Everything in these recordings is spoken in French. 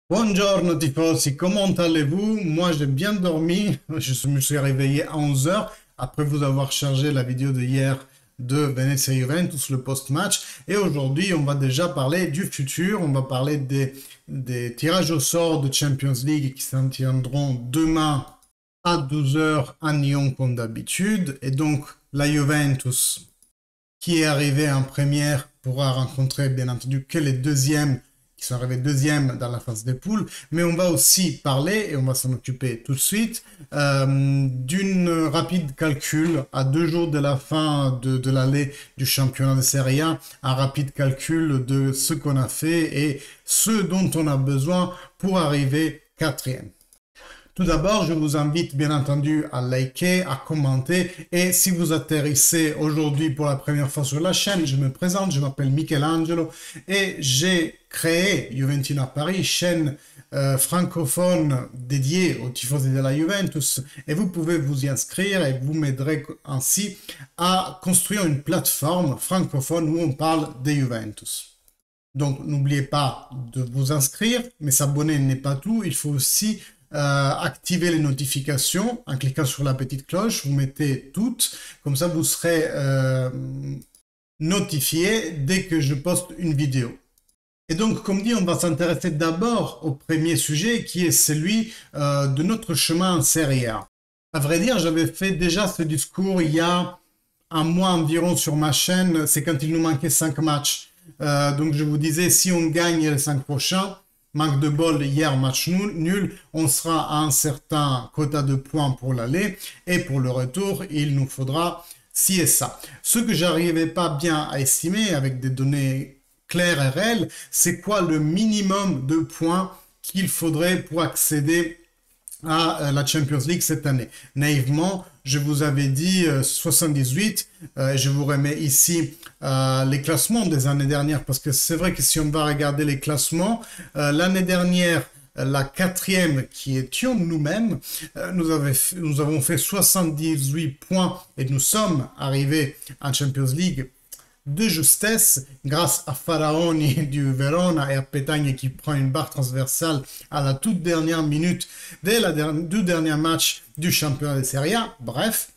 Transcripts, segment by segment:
Buongiorno tifosi, comment allez-vous? Moi j'ai bien dormi, je me suis réveillé à 11 heures après vous avoir chargé la vidéo de hier de Venezia Juventus, le post-match. Et aujourd'hui on va déjà parler du futur, on va parler des tirages au sort de Champions League qui s'en tiendront demain à 12 heures à Lyon comme d'habitude. Et donc la Juventus qui est arrivé en première pourra rencontrer bien entendu que les deuxièmes qui sont arrivés deuxièmes dans la phase des poules, mais on va aussi parler, et on va s'en occuper tout de suite, d'une rapide calcul à 2 jours de la fin de l'allée du championnat de Serie A, un rapide calcul de ce qu'on a fait et ce dont on a besoin pour arriver quatrième. Tout d'abord, je vous invite bien entendu à liker, à commenter et si vous atterrissez aujourd'hui pour la première fois sur la chaîne, je me présente, je m'appelle Michelangelo et j'ai créé Juventina Paris, chaîne francophone dédiée aux tifosi de la Juventus et vous pouvez vous y inscrire et vous m'aiderez ainsi à construire une plateforme francophone où on parle des Juventus. Donc n'oubliez pas de vous inscrire, mais s'abonner n'est pas tout, il faut aussi activer les notifications en cliquant sur la petite cloche, vous mettez toutes, comme ça vous serez notifié dès que je poste une vidéo. Et donc, comme dit, on va s'intéresser d'abord au premier sujet qui est celui de notre chemin en Serie A. À vrai dire, j'avais fait déjà ce discours il y a un mois environ sur ma chaîne, c'est quand il nous manquait 5 matchs. Donc je vous disais, si on gagne les 5 prochains, manque de bol, hier match nul, on sera à un certain quota de points pour l'aller et pour le retour, il nous faudra ci et ça. Ce que j'arrivais pas bien à estimer avec des données claires et réelles, c'est quoi le minimum de points qu'il faudrait pour accéder à la Champions League cette année. Naïvement, je vous avais dit 78. Je vous remets ici les classements des années dernières parce que c'est vrai que si on va regarder les classements, l'année dernière, la quatrième qui étions nous-mêmes, nous avons fait 78 points et nous sommes arrivés en Champions League de justesse grâce à Faraoni du Verona et à Petagna qui prend une barre transversale à la toute dernière minute dès le deux derniers matchs du championnat de Serie A. Bref,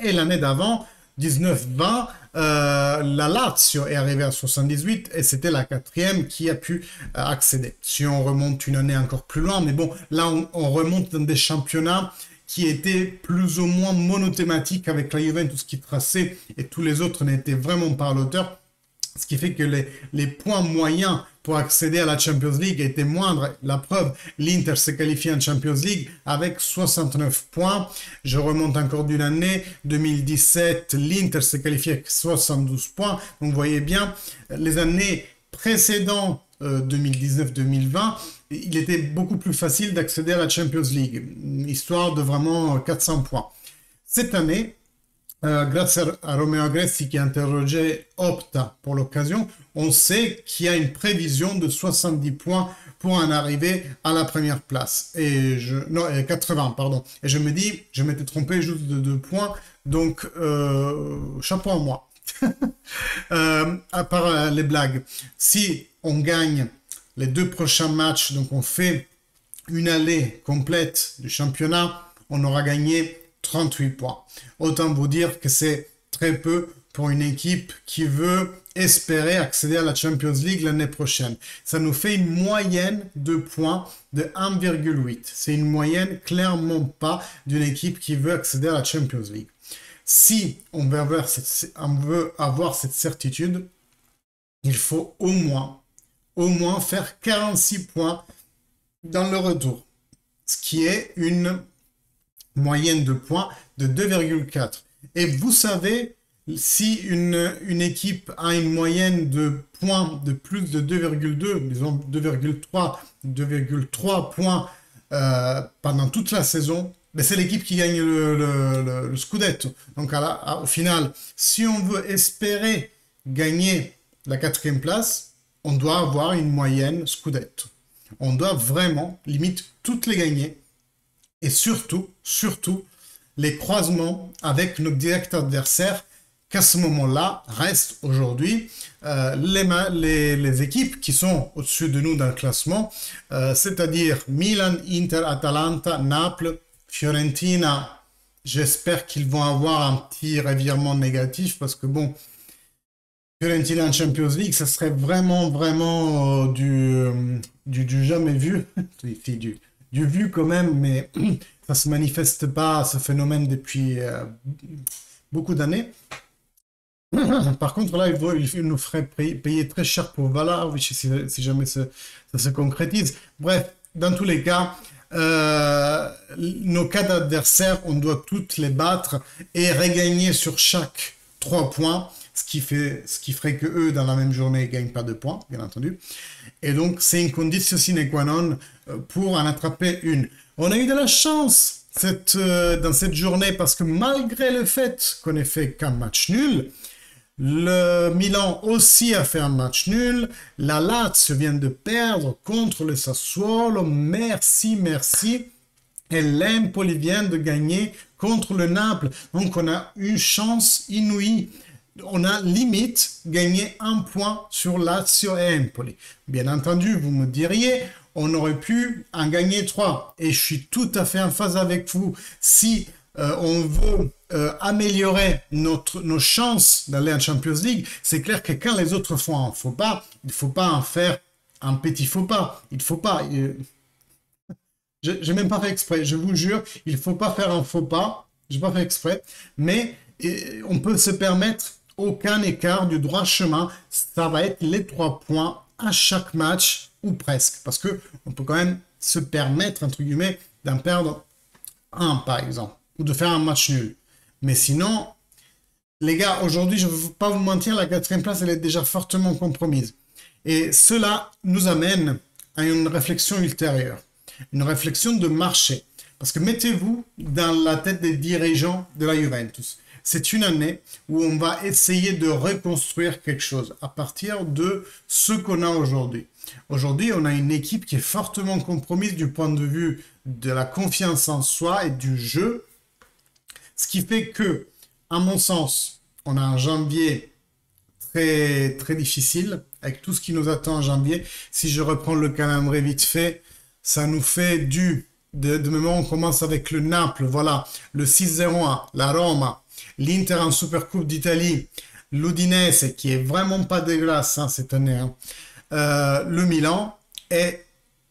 et l'année d'avant, 19-20, la Lazio est arrivée à 78 et c'était la quatrième qui a pu accéder. Si on remonte une année encore plus loin, mais bon, là on remonte dans des championnats qui était plus ou moins monothématique avec la Juventus qui traçait et tous les autres n'étaient vraiment pas à l'auteur. Ce qui fait que les points moyens pour accéder à la Champions League étaient moindres. La preuve, l'Inter s'est qualifié en Champions League avec 69 points. Je remonte encore d'une année, 2017, l'Inter s'est qualifié avec 72 points. Donc vous voyez bien, les années précédentes, 2019-2020, il était beaucoup plus facile d'accéder à la Champions League, histoire de vraiment 400 points. Cette année, grâce à Romeo Agresti qui a interrogé Opta pour l'occasion, on sait qu'il y a une prévision de 70 points pour en arriver à la première place. Non, 80, pardon. Et je me dis, je m'étais trompé juste de 2 points, donc chapeau à moi. À part les blagues, si on gagne les 2 prochains matchs, donc on fait une allée complète du championnat, on aura gagné 38 points. Autant vous dire que c'est très peu pour une équipe qui veut espérer accéder à la Champions League l'année prochaine. Ça nous fait une moyenne de points de 1,8. C'est une moyenne clairement pas d'une équipe qui veut accéder à la Champions League. Si on veut avoir cette certitude, il faut au moins faire 46 points dans le retour, ce qui est une moyenne de points de 2,4. Et vous savez, si une équipe a une moyenne de points de plus de 2,2, disons 2,3 points pendant toute la saison, ben c'est l'équipe qui gagne le Scudetto. Donc au final, si on veut espérer gagner la quatrième place, on doit avoir une moyenne Scudetto. On doit vraiment, limite, toutes les gagner. Et surtout, les croisements avec nos directs adversaires qu'à ce moment-là, restent aujourd'hui les équipes qui sont au-dessus de nous dans le classement, c'est-à-dire Milan, Inter, Atalanta, Naples, Fiorentina. J'espère qu'ils vont avoir un petit revirement négatif parce que bon, Fiorentina en Champions League, ça serait vraiment du jamais vu. Du vu quand même, mais ça se manifeste pas, ce phénomène, depuis beaucoup d'années. Par contre, là, il nous ferait payer très cher pour Vlahovic si jamais ça se concrétise. Bref, dans tous les cas, nos quatre adversaires, on doit toutes les battre et regagner sur chaque 3 points, ce qui ferait que eux, dans la même journée, ne gagnent pas de points, bien entendu. Et donc, c'est une condition sine qua non pour en attraper une. On a eu de la chance dans cette journée parce que malgré le fait qu'on ait fait qu'un match nul, le Milan aussi a fait un match nul. La Lazio vient de perdre contre le Sassuolo. Merci. Et l'Empoli vient de gagner contre le Naples. Donc on a une chance inouïe. On a limite gagné 1 point sur Lazio et Empoli. Bien entendu, vous me diriez, on aurait pu en gagner 3. Et je suis tout à fait en phase avec vous. Si on veut améliorer nos chances d'aller en Champions League, c'est clair que quand les autres font un faux pas, il ne faut pas en faire un petit faux pas. Il ne faut pas... J'ai même pas fait exprès, je vous jure, il ne faut pas faire un faux pas. Je n'ai pas fait exprès. Mais on peut se permettre aucun écart du droit chemin. Ça va être les 3 points à chaque match, ou presque. Parce qu'on peut quand même se permettre, entre guillemets, d'en perdre un, par exemple, ou de faire un match nul. Mais sinon, les gars, aujourd'hui, je ne veux pas vous mentir, la 4e place, elle est déjà fortement compromise. Et cela nous amène à une réflexion ultérieure, une réflexion de marché. Parce que mettez-vous dans la tête des dirigeants de la Juventus. C'est une année où on va essayer de reconstruire quelque chose à partir de ce qu'on a aujourd'hui. Aujourd'hui, on a une équipe qui est fortement compromise du point de vue de la confiance en soi et du jeu. Ce qui fait que, à mon sens, on a un janvier très difficile avec tout ce qui nous attend en janvier. Si je reprends le calendrier vite fait, ça nous fait de mémoire, on commence avec le Naples, voilà, le 6-0-1, la Roma, l'Inter en Supercoupe d'Italie, l'Udinese qui est vraiment pas dégueulasse cette année, hein. Le Milan et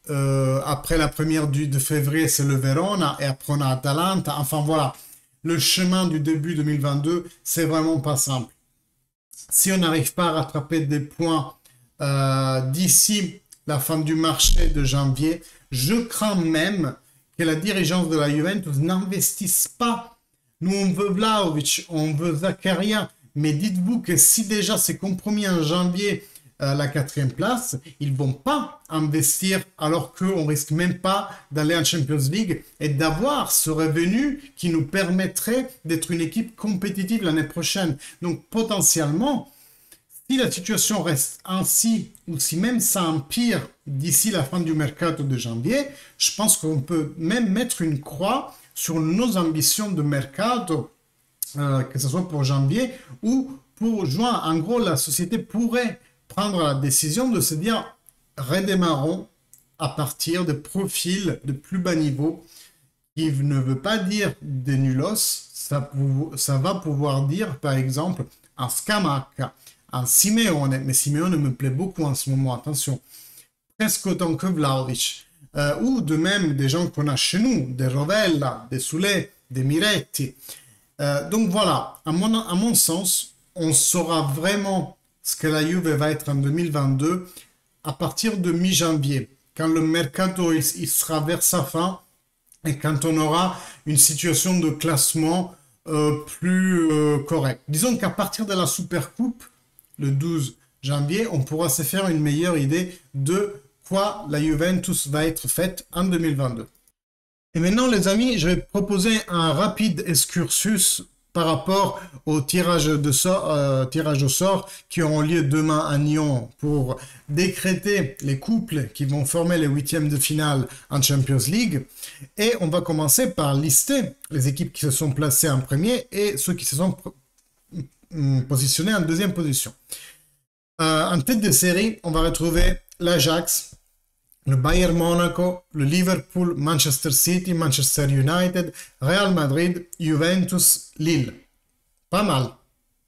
après la première de février, c'est le Verona et après on a Atalanta. Enfin voilà, le chemin du début 2022, c'est vraiment pas simple. Si on n'arrive pas à rattraper des points d'ici la fin du marché de janvier, je crains même que la dirigeance de la Juventus n'investisse pas. Nous, on veut Vlahovic, on veut Zakaria, mais dites-vous que si déjà c'est compromis en janvier la 4e place, ils ne vont pas investir alors qu'on ne risque même pas d'aller en Champions League et d'avoir ce revenu qui nous permettrait d'être une équipe compétitive l'année prochaine. Donc potentiellement, si la situation reste ainsi ou si même ça empire d'ici la fin du mercato de janvier, je pense qu'on peut même mettre une croix sur nos ambitions de mercato, que ce soit pour janvier ou pour juin. En gros, la société pourrait prendre la décision de se dire redémarrons à partir de profils de plus bas niveau, qui ne veut pas dire des nulos, ça va pouvoir dire par exemple un Scamacca, un Simeone, mais Simeone me plaît beaucoup en ce moment, attention, presque autant que Vlahovic, ou de même des gens qu'on a chez nous, des Rovella, des Soulé, des Miretti. Donc voilà, à mon sens, on saura vraiment ce que la Juve va être en 2022 à partir de mi-janvier, quand le mercato il sera vers sa fin et quand on aura une situation de classement plus correcte. Disons qu'à partir de la Supercoupe, le 12 janvier, on pourra se faire une meilleure idée de quoi la Juventus va être faite en 2022. Et maintenant, les amis, je vais proposer un rapide excursus par rapport au tirage au sort qui auront lieu demain à Nyon pour décréter les couples qui vont former les 8e de finale en Champions League. Et on va commencer par lister les équipes qui se sont placées en premier et ceux qui se sont positionné en deuxième position. En tête de série, on va retrouver l'Ajax, le Bayern Monaco, le Liverpool, Manchester City, Manchester United, Real Madrid, Juventus, Lille. Pas mal.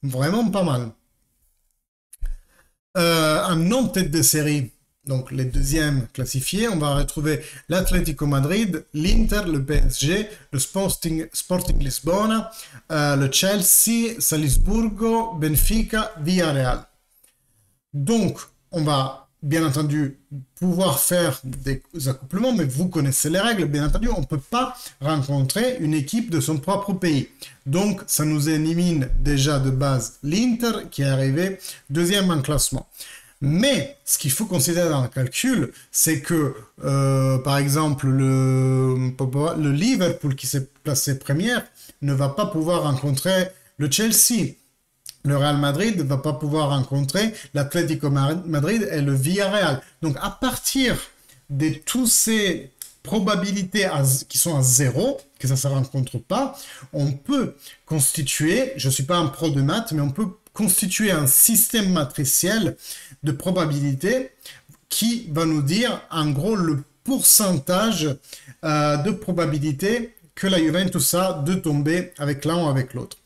Vraiment pas mal. En non-tête de série, donc les deuxièmes classifiés, on va retrouver l'Atlético Madrid, l'Inter, le PSG, le Sporting Lisbona, le Chelsea, Salisburgo, Benfica, Villarreal. Donc, on va bien entendu pouvoir faire des accouplements, mais vous connaissez les règles, bien entendu, on ne peut pas rencontrer une équipe de son propre pays. Donc, ça nous élimine déjà de base l'Inter qui est arrivé deuxième en classement. Mais ce qu'il faut considérer dans le calcul, c'est que, par exemple, le Liverpool qui s'est placé première ne va pas pouvoir rencontrer le Chelsea. Le Real Madrid ne va pas pouvoir rencontrer l'Atlético Madrid et le Villarreal. Donc, à partir de toutes ces probabilités qui sont à zéro, que ça ne se rencontre pas, on peut constituer, je ne suis pas un pro de maths, mais on peut constituer un système matriciel de probabilité qui va nous dire, en gros, le pourcentage de probabilité que la Juventus a de tomber avec l'un ou avec l'autre.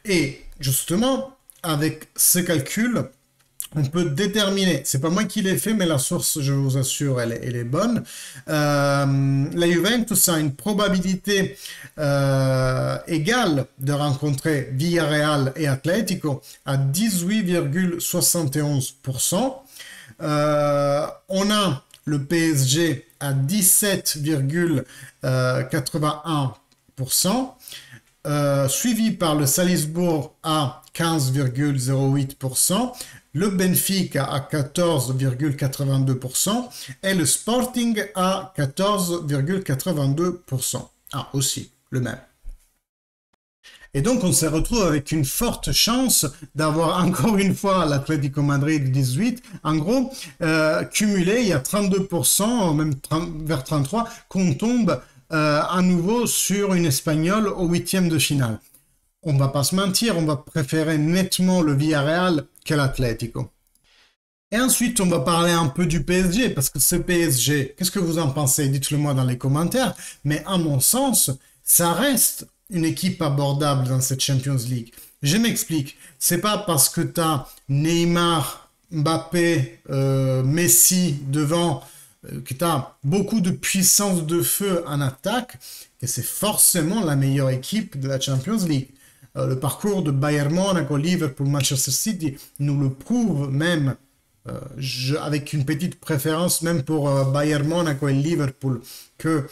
Et justement, avec ce calcul, on peut déterminer, c'est pas moi qui l'ai fait, mais la source, je vous assure, elle est bonne. La Juventus a une probabilité égale de rencontrer Villarreal et Atlético à 18,71%. On a le PSG à 17,81%. Suivi par le Salzbourg à 15,08%, le Benfica à 14,82% et le Sporting à 14,82%. Ah, aussi, le même. Et donc, on se retrouve avec une forte chance d'avoir encore une fois l'Atlético Madrid 18. En gros, cumulé, il y a 32%, même vers 33%, qu'on tombe à nouveau sur une Espagnole au huitième de finale. On ne va pas se mentir, on va préférer nettement le Villarreal que l'Atlético. Et ensuite, on va parler un peu du PSG, parce que ce PSG, qu'est-ce que vous en pensez? Dites-le moi dans les commentaires. Mais à mon sens, ça reste une équipe abordable dans cette Champions League. Je m'explique. C'est pas parce que tu as Neymar, Mbappé, Messi devant, que tu as beaucoup de puissance de feu en attaque, que c'est forcément la meilleure équipe de la Champions League. Le parcours de Bayern Monaco, Liverpool, Manchester City nous le prouve même, avec une petite préférence même pour Bayern Monaco et Liverpool que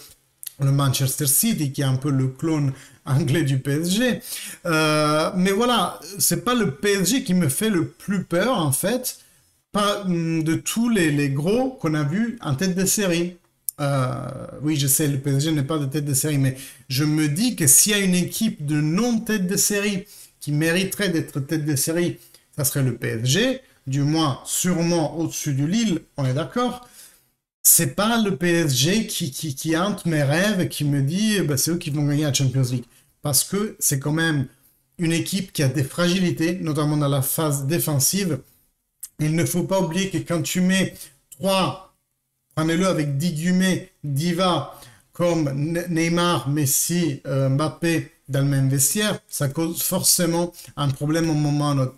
le Manchester City, qui est un peu le clone anglais du PSG. Mais voilà, c'est pas le PSG qui me fait le plus peur, en fait, pas de tous les gros qu'on a vus en tête de série. Oui, je sais, le PSG n'est pas de tête de série, mais je me dis que s'il y a une équipe de non-tête de série qui mériterait d'être tête de série, ça serait le PSG, du moins sûrement au-dessus du Lille, on est d'accord. C'est pas le PSG qui hante mes rêves et qui me dit bah, c'est eux qui vont gagner la Champions League. Parce que c'est quand même une équipe qui a des fragilités, notamment dans la phase défensive. Il ne faut pas oublier que quand tu mets 3, prenez-le avec 10 guillemets, divas comme Neymar, Messi, Mbappé dans le même vestiaire, ça cause forcément un problème au moment ou à un autre.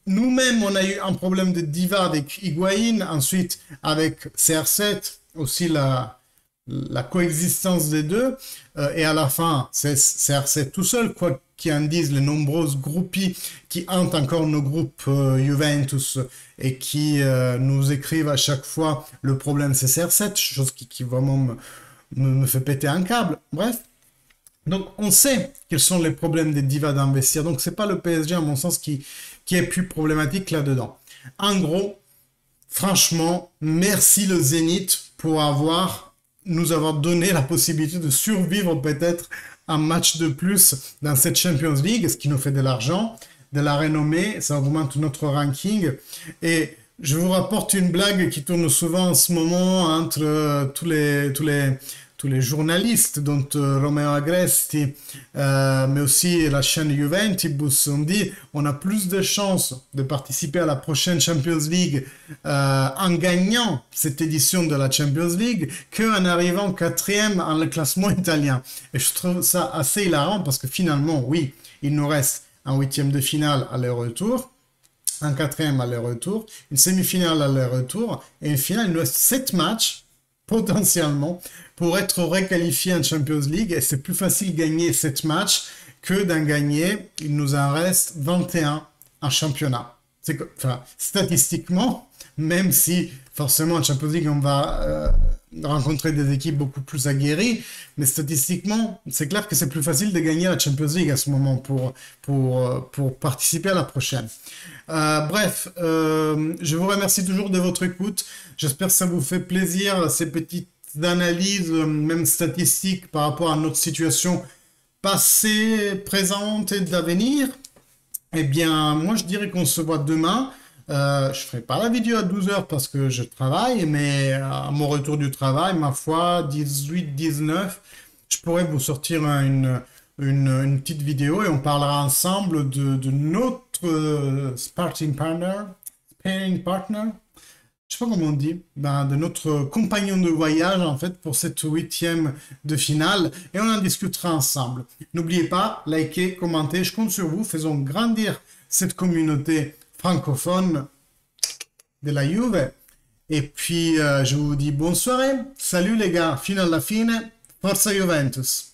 Nous-mêmes, on a eu un problème de diva avec Higuaín, ensuite avec CR7, aussi la coexistence des deux, et à la fin, c'est CR7 tout seul, quoi qu'en disent les nombreuses groupies qui hantent encore nos groupes Juventus et qui nous écrivent à chaque fois le problème c'est CR7, chose qui vraiment me fait péter un câble. Bref. Donc, on sait quels sont les problèmes des divas d'investir. Donc, c'est pas le PSG, à mon sens, qui est plus problématique là-dedans. En gros, franchement, merci le Zénith pour nous avoir donné la possibilité de survivre peut-être un match de plus dans cette Champions League, ce qui nous fait de l'argent, de la renommée, ça augmente notre ranking. Et je vous rapporte une blague qui tourne souvent en ce moment entre tous tous les journalistes, dont Romeo Agresti, mais aussi la chaîne Juventibus, ont dit on a plus de chances de participer à la prochaine Champions League en gagnant cette édition de la Champions League qu'en arrivant quatrième dans le classement italien. Et je trouve ça assez hilarant parce que finalement, oui, il nous reste un huitième de finale aller-retour, un quatrième aller-retour, une semi-finale aller-retour et une finale. Il nous reste 7 matchs potentiellement pour être requalifié en Champions League, et c'est plus facile de gagner 7 matchs que d'en gagner. Il nous en reste 21 en championnat. Enfin, statistiquement, même si forcément en Champions League on va rencontrer des équipes beaucoup plus aguerries, mais statistiquement c'est clair que c'est plus facile de gagner la Champions League à ce moment pour participer à la prochaine. Bref, je vous remercie toujours de votre écoute. J'espère que ça vous fait plaisir, ces petites analyses, même statistiques, par rapport à notre situation passée, présente et d'avenir. Eh bien, moi, je dirais qu'on se voit demain. Je ferai pas la vidéo à 12 heures parce que je travaille, mais à mon retour du travail, ma foi, 18-19, je pourrais vous sortir une petite vidéo et on parlera ensemble de notre sparring partner, je sais pas comment on dit, de notre compagnon de voyage en fait pour cette huitième de finale, et on en discutera ensemble. N'oubliez pas, likez, commentez, je compte sur vous, faisons grandir cette communauté francophone de la Juve. Et puis je vous dis bonne soirée, salut les gars, fino alla fine, forza Juventus!